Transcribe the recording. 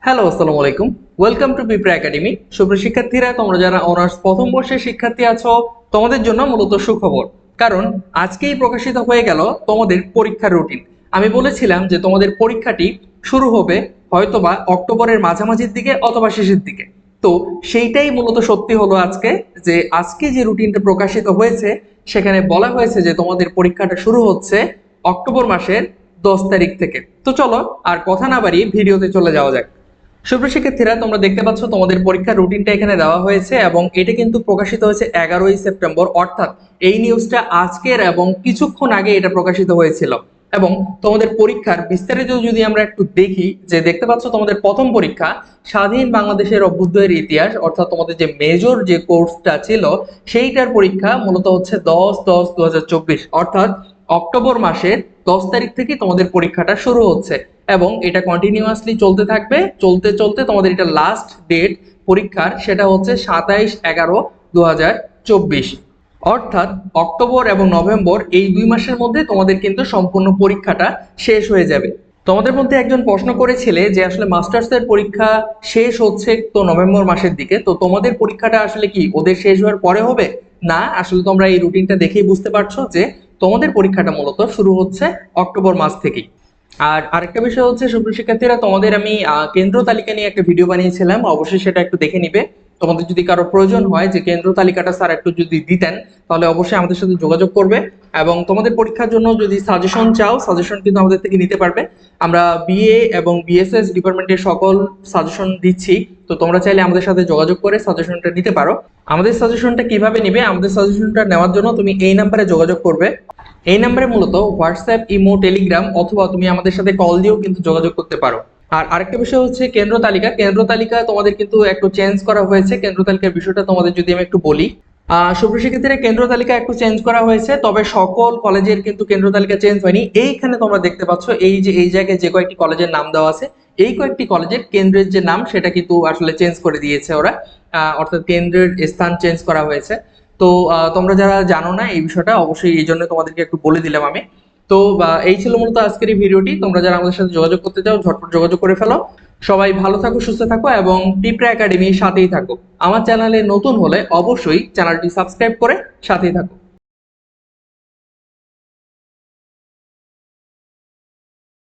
Hello, আসসালামু আলাইকুম। Welcome to পিঁপড়া একাডেমি। সুপ্রিয় শিক্ষার্থীরা, তোমরা যারা অনার্স প্রথম বর্ষের শিক্ষার্থী আছো, তোমাদের জন্য মূলত সুখবর। কারণ আজকেই প্রকাশিত হয়ে গেল তোমাদের পরীক্ষার রুটিন। আমি বলেছিলাম যে তোমাদের পরীক্ষাটি শুরু হবে হয়তোবা অক্টোবরের মাঝামাঝির দিকে অথবা শেষের দিকে। তো সেইটাই মূলত সত্যি হলো আজকে, যে আজকে যে রুটিনটা প্রকাশিত হয়েছে সেখানে বলা হয়েছে যে তোমাদের পরীক্ষাটা শুরু হচ্ছে অক্টোবর মাসের 10 তারিখ থেকে। তো চলো আর কথা না বাড়িয়ে ভিডিওতে চলে যাওয়া যাক। সুপ্রিয় শিক্ষার্থীরা, তোমরা দেখতে পাচ্ছ তোমাদের পরীক্ষার রুটিনটা এখানে দেওয়া হয়েছে এবং এটা কিন্তু প্রকাশিত হয়েছে 11ই সেপ্টেম্বর, অর্থাৎ এই নিউজটা আজকের এবং কিছুক্ষণ আগে এটা প্রকাশিত হয়েছিল। এবং তোমাদের পরীক্ষার বিস্তারিত যদি আমরা একটু দেখি, যে দেখতে পাচ্ছ তোমাদের প্রথম পরীক্ষা স্বাধীন বাংলাদেশের অভ্যুদয়ের ইতিহাস, অর্থাৎ তোমাদের যে মেজর যে কোর্সটা ছিল সেইটার পরীক্ষা মূলত হচ্ছে 10/10/2024, অর্থাৎ অক্টোবর মাসের 10 তারিখ থেকে তোমাদের পরীক্ষাটা শুরু হচ্ছে এবং এটা কন্টিনিউয়াসলি চলতে থাকবে। চলতে চলতে তোমাদের এটা লাস্ট ডেট পরীক্ষার, সেটা হচ্ছে 27/11/2024, অর্থাৎ অক্টোবর এবং নভেম্বর এই 2 মাসের মধ্যে তোমাদের কিন্তু সম্পূর্ণ পরীক্ষাটা শেষ হয়ে যাবে। তোমাদের মধ্যে একজন প্রশ্ন করেছিলে যে আসলে মাস্টার্সের পরীক্ষা শেষ হচ্ছে তো নভেম্বর মাসের দিকে, তো তোমাদের পরীক্ষাটা আসলে কি ওদের শেষ হওয়ার পরে হবে? না, আসলে তোমরা এই রুটিনটা দেখেই বুঝতে পারছো যে তোমাদের পরীক্ষাটা মূলত শুরু হচ্ছে অক্টোবর মাস থেকেই। আর আরেকটা বিষয় হচ্ছে, সুপ্রিয় শিক্ষার্থীরা, তোমাদের আমি কেন্দ্র তালিকা নিয়ে একটা ভিডিও বানিয়েছিলাম, অবশ্যই সেটা একটু দেখে নিবে। তোমাদের যদি কারো প্রয়োজন হয় যে কেন্দ্র তালিকাটা স্যার একটু যদি দিতেন, তাহলে অবশ্যই আমাদের সাথে যোগাযোগ করবে। এবং তোমাদের পরীক্ষার জন্য যদি সাজেশন চাও, সাজেশন কিন্তু আমাদের থেকে নিতে পারবে। আমরা বিএ এবং বিএসএস ডিপার্টমেন্টের সকল সাজেশন দিচ্ছি, তো তোমরা চাইলে আমাদের সাথে যোগাযোগ করে সাজেশনটা নিতে পারো। আমাদের সাজেশনটা কিভাবে নিবে? আমাদের সাজেশনটা নেওয়ার জন্য তুমি এই নাম্বারে যোগাযোগ করবে। এই নাম্বারে মূলত হোয়াটসঅ্যাপ, ইমো, টেলিগ্রাম অথবা তুমি আমাদের সাথে কল দিয়েও কিন্তু যোগাযোগ করতে পারো। আর আরেকটা বিষয় হচ্ছে কেন্দ্র তালিকা। কেন্দ্র তালিকা তোমাদের কিন্তু একটু চেঞ্জ করা হয়েছে। কেন্দ্র তালিকার বিষয়টা তোমাদের যদি আমি একটু বলি, সুপ্রিয় শিক্ষার্থীরা, কেন্দ্র তালিকা একটু চেঞ্জ করা হয়েছে, তবে সকল কলেজের কিন্তু কেন্দ্র তালিকা চেঞ্জ হয়নি। এইখানে তোমরা দেখতে পাচ্ছ এই যে এই জায়গায় যে কয়েকটি কলেজের নাম দেওয়া আছে, এই কয়েকটি কলেজের কেন্দ্রের যে নাম সেটা কিন্তু আসলে চেঞ্জ করে দিয়েছে ওরা, অর্থাৎ কেন্দ্রের স্থান চেঞ্জ করা হয়েছে। তো তোমরা যারা জানো না এই বিষয়টা, অবশ্যই এই জন্য তোমাদেরকে একটু বলে দিলাম আমি। তো এই ছিল মূলত আজকের এই ভিডিওটি। তোমরা যারা আমাদের সাথে যোগাযোগ করতে চাও ঝটপট যোগাযোগ করে ফেলো। সবাই ভালো থাকো, সুস্থ থাকো এবং পিঁপড়া একাডেমির সাথেই থাকো। আমার চ্যানেলে নতুন হলে অবশ্যই চ্যানেলটি সাবস্ক্রাইব করে সাথেই থাকো।